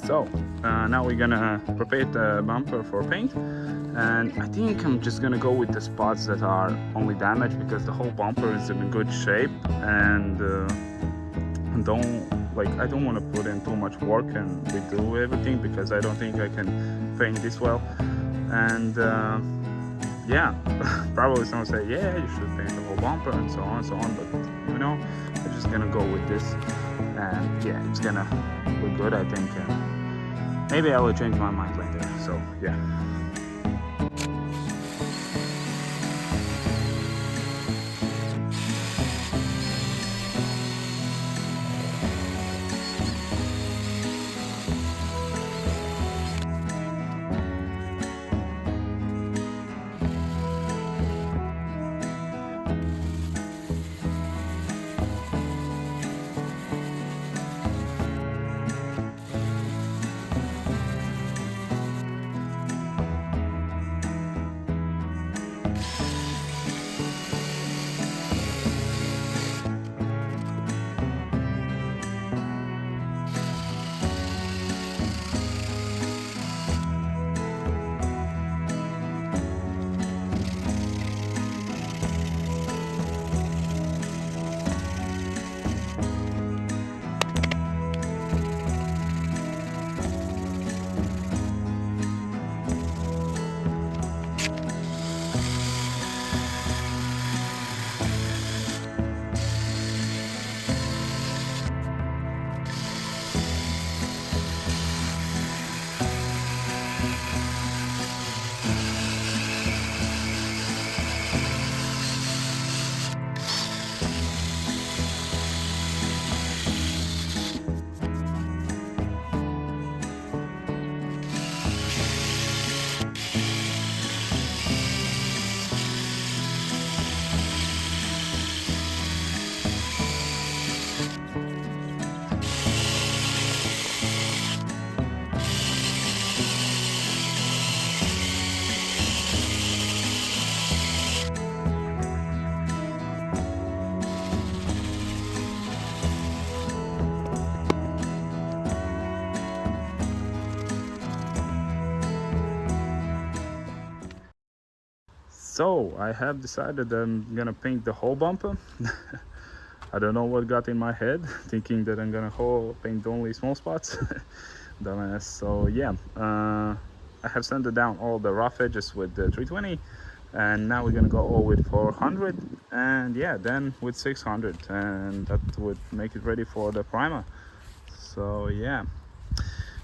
So now we're gonna prepare the bumper for paint, and I think I'm just gonna go with the spots that are only damaged, because the whole bumper is in good shape, and I don't want to put in too much work and redo everything, because I don't think I can paint this well. And yeah, probably someone say, yeah, you should paint the whole bumper and so on and so on, but you know, I'm just gonna go with this, and yeah, it's gonna look good, I think, and maybe I will change my mind later. So yeah. So I have decided I'm gonna paint the whole bumper. I don't know what got in my head, thinking that I'm gonna paint only small spots. Dumbass. So yeah, I have sanded down all the rough edges with the 320, and now we're gonna go all with 400, and yeah, then with 600, and that would make it ready for the primer. So yeah.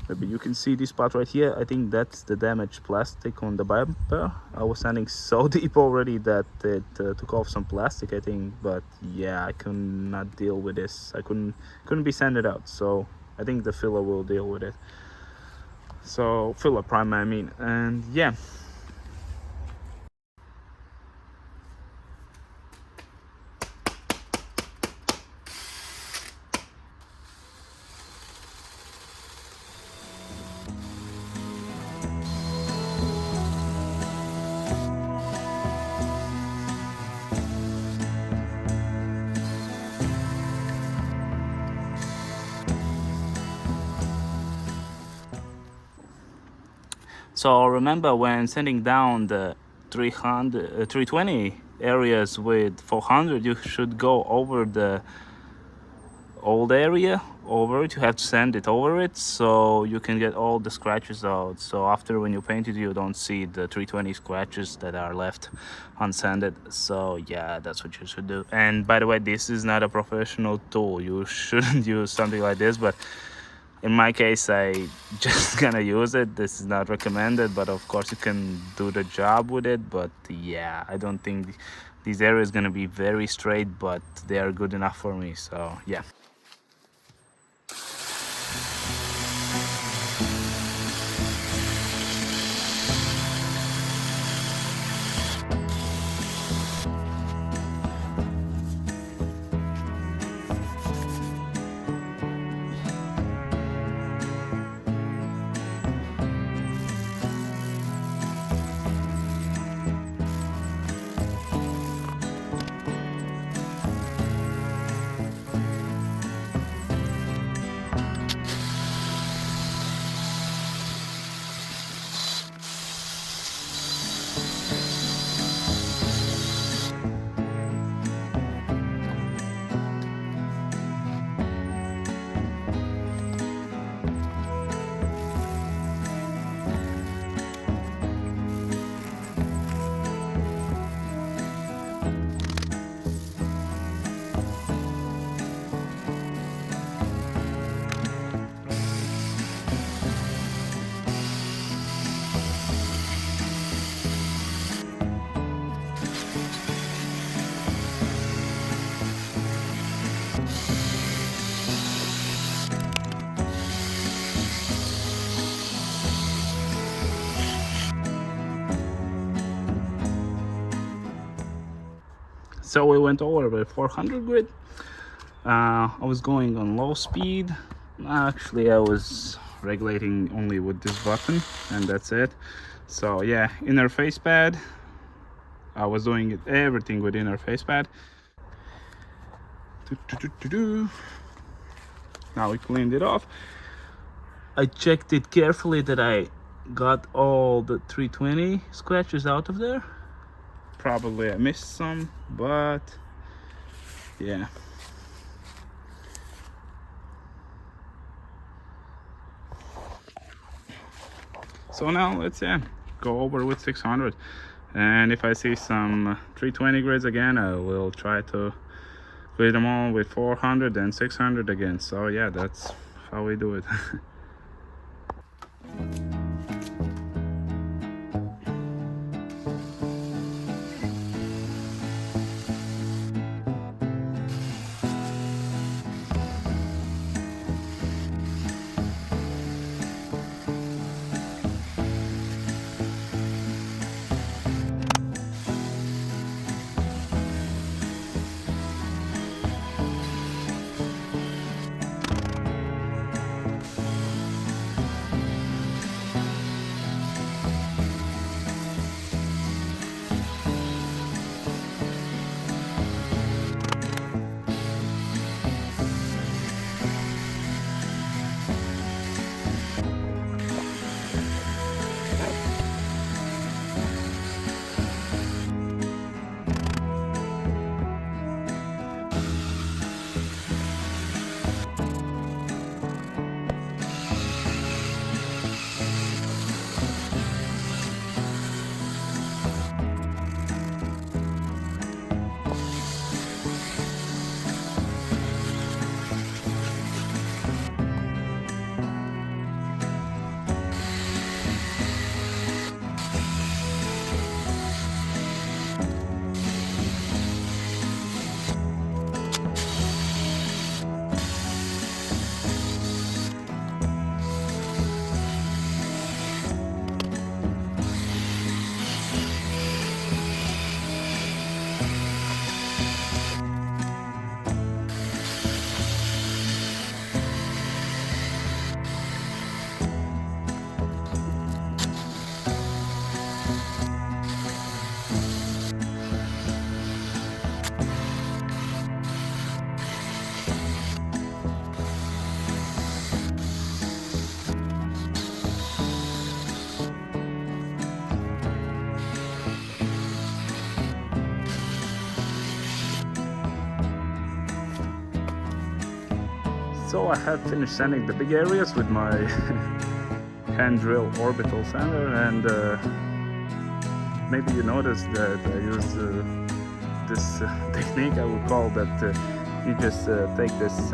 Maybe you can see this spot right here. I think that's the damaged plastic on the bumper. I was sanding so deep already that it took off some plastic, I think. But yeah, I could not deal with this. I couldn't be sanded out. So I think the filler will deal with it. So filler primer, I mean. And yeah. So remember, when sanding down the 320 areas with 400, you should go over the old area over it. You have to sand it over it so you can get all the scratches out. So after, when you paint it, you don't see the 320 scratches that are left unsanded. So yeah, that's what you should do. And by the way, this is not a professional tool. You shouldn't use something like this, but in my case, I just gonna use it. This is not recommended, but of course you can do the job with it. But yeah, I don't think these areas gonna be very straight, but they are good enough for me. So yeah. So we went over with 400 grid. I was going on low speed. Actually, I was regulating only with this button, and that's it. So yeah, inner face pad. I was doing everything with inner face pad. Now we cleaned it off. I checked it carefully that I got all the 320 scratches out of there. Probably I missed some, but yeah. So now let's go over with 600, and if I see some 320 grids again, I will try to clear them all with 400 and 600 again. So yeah, that's how we do it. So I have finished sanding the big areas with my hand drill orbital sander, and maybe you noticed that I use this technique. I would call that you just take this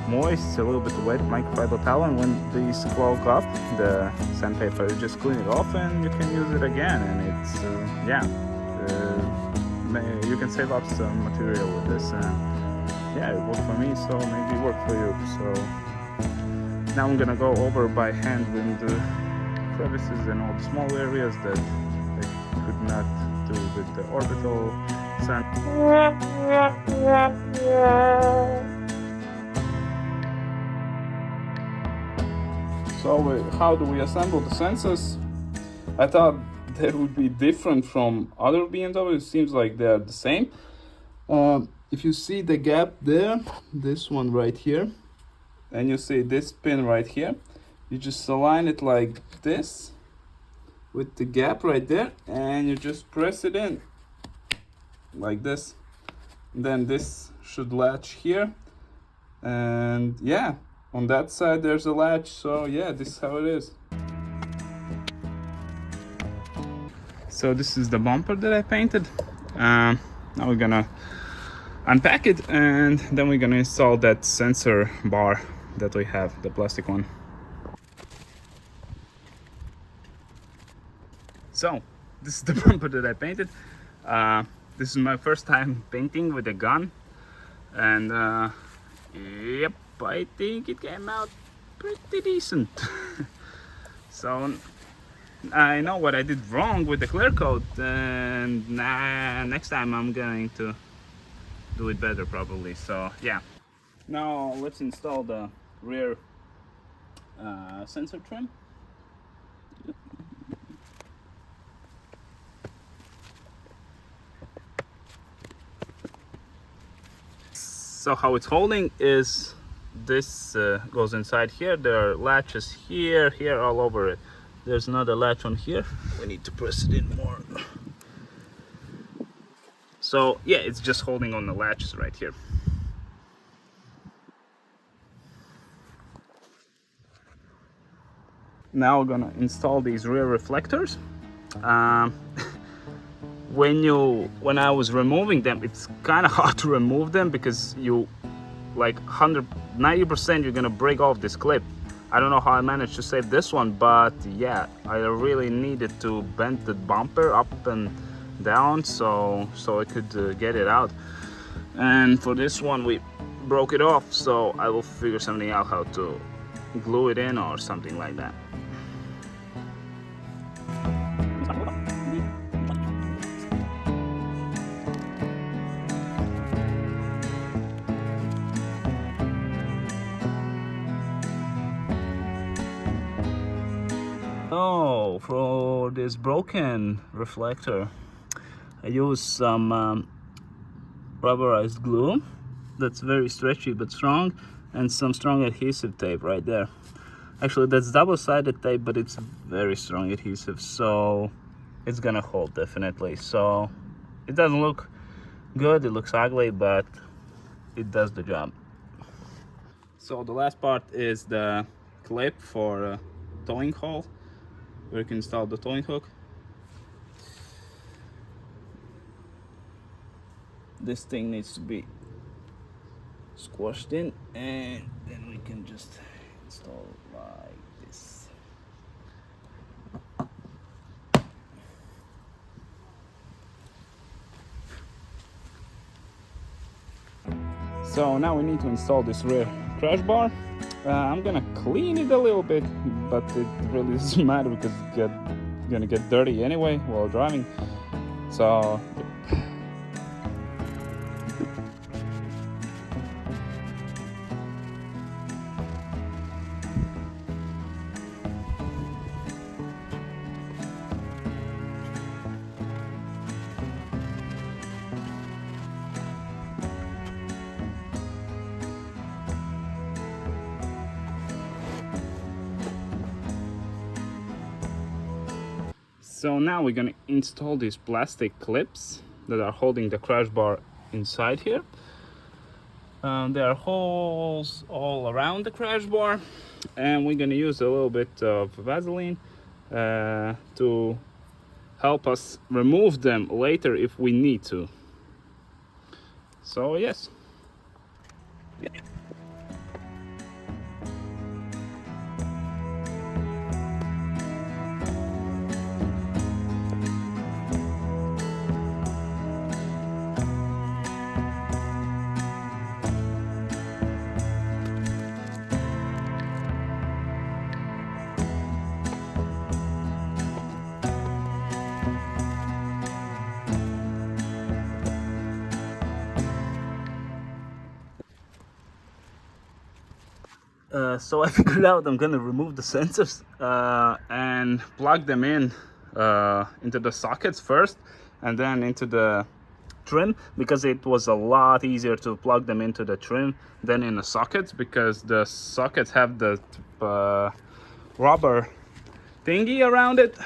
moist, a little bit wet microfiber towel, and when these clog up, the sandpaper, you just clean it off and you can use it again, and it's you can save up some material with this. Yeah, it worked for me, so maybe it worked for you. So now I'm gonna go over by hand in the crevices and all the small areas that I could not do with the orbital sand. So how do we assemble the sensors? I thought they would be different from other BMWs. It seems like they're the same. If you see the gap there, this one right here, and you see this pin right here, you just align it like this with the gap right there, and you just press it in like this. Then this should latch here, and yeah, on that side there's a latch. So yeah, this is how it is. So this is the bumper that I painted. Now we're gonna unpack it, and then we're gonna install that sensor bar that we have, the plastic one. So this is the bumper that I painted. This is my first time painting with a gun, and yep, I think it came out pretty decent. So I know what I did wrong with the clear coat, and next time I'm going to do it better probably. So yeah. Now let's install the rear sensor trim. So how it's holding is this goes inside here. There are latches here, here, all over it. There's another latch on here. We need to press it in more. So yeah, it's just holding on the latches right here. Now we're gonna install these rear reflectors. Um, when I was removing them, it's kind of hard to remove them because you like 90% you're gonna break off this clip. I don't know how I managed to save this one, but yeah, I really needed to bend the bumper up and down so I could get it out. And for this one we broke it off, so I will figure something out how to glue it in or something like that. Oh, for this broken reflector, I used some rubberized glue that's very stretchy but strong, and some strong adhesive tape right there. Actually, that's double-sided tape, but it's very strong adhesive, so it's gonna hold definitely. So it doesn't look good, it looks ugly, but it does the job. So the last part is the clip for towing hole, where you can install the towing hook. This thing needs to be squashed in, and then we can just install it like this. So now we need to install this rear crash bar. I'm gonna clean it a little bit, but it really doesn't matter because it's gonna get dirty anyway while driving. So So now we're gonna install these plastic clips that are holding the crash bar inside here. There are holes all around the crash bar, and we're gonna use a little bit of Vaseline to help us remove them later if we need to. So yes. So I figured out I'm gonna remove the sensors and plug them in into the sockets first, and then into the trim, because it was a lot easier to plug them into the trim than in the sockets, because the sockets have the rubber thingy around it,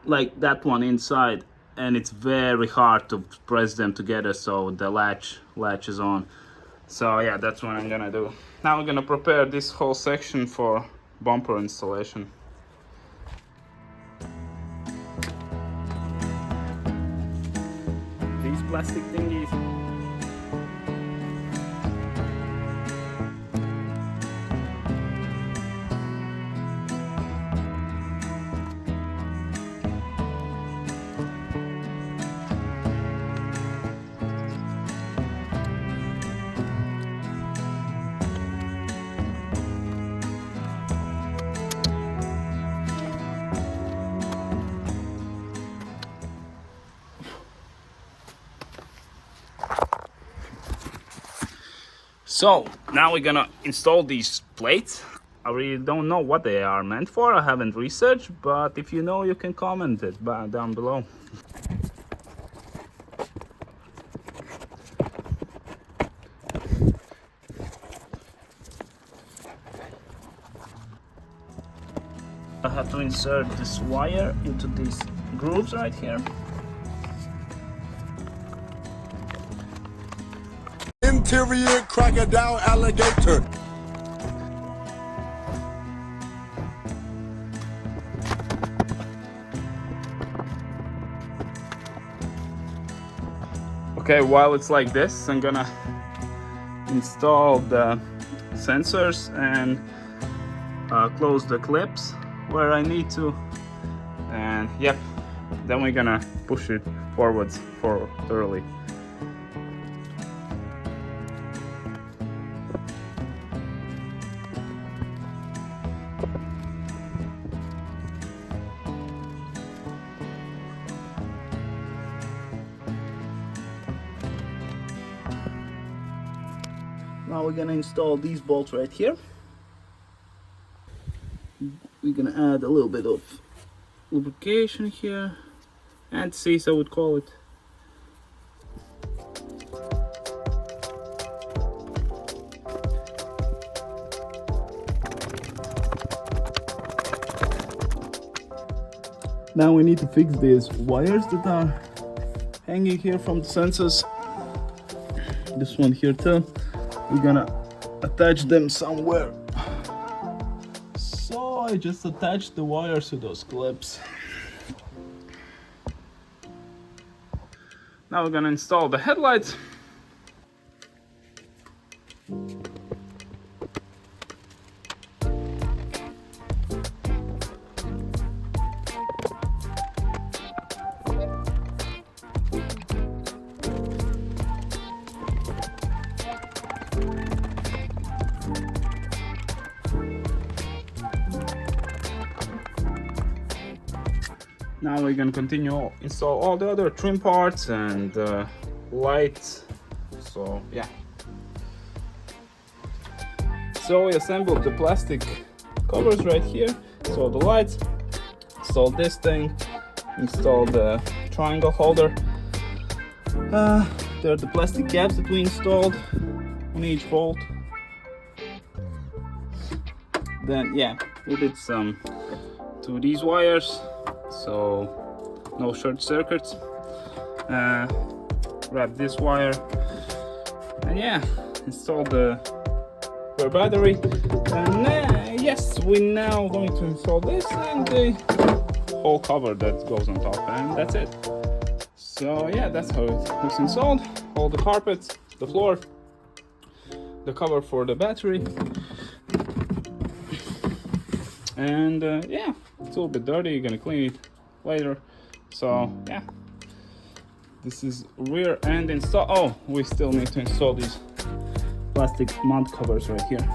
like that one inside, and it's very hard to press them together so the latch is on. So yeah, that's what I'm gonna do. Now we're gonna prepare this whole section for bumper installation. These plastic thingies. So now we're gonna install these plates. I really don't know what they are meant for. I haven't researched, but if you know, you can comment it down below. I have to insert this wire into these grooves right here. Interior crocodile alligator. Okay, while it's like this, I'm gonna install the sensors and close the clips where I need to, and yep, then we're gonna push it forwards for thoroughly. Now we're gonna install these bolts right here. We're gonna add a little bit of lubrication here, and grease I would call it. Now we need to fix these wires that are hanging here from the sensors. This one here too. We're gonna attach them somewhere. So I just attached the wires to those clips. Now we're gonna install the headlights. Now we're gonna continue install all the other trim parts and lights. So yeah. So we assembled the plastic covers right here. So the lights, install this thing, install the triangle holder. There are the plastic caps that we installed on each bolt. Then yeah, we did some to these wires, so no short circuits. Grab this wire, and yeah, install the battery. And yes, we're now going to install this and the whole cover that goes on top, and that's it. So yeah, that's how it looks installed. All the carpets, the floor, the cover for the battery. And yeah, it's a little bit dirty. You're gonna clean it later. So yeah, this is rear end install. Oh, we still need to install these plastic mount covers right here.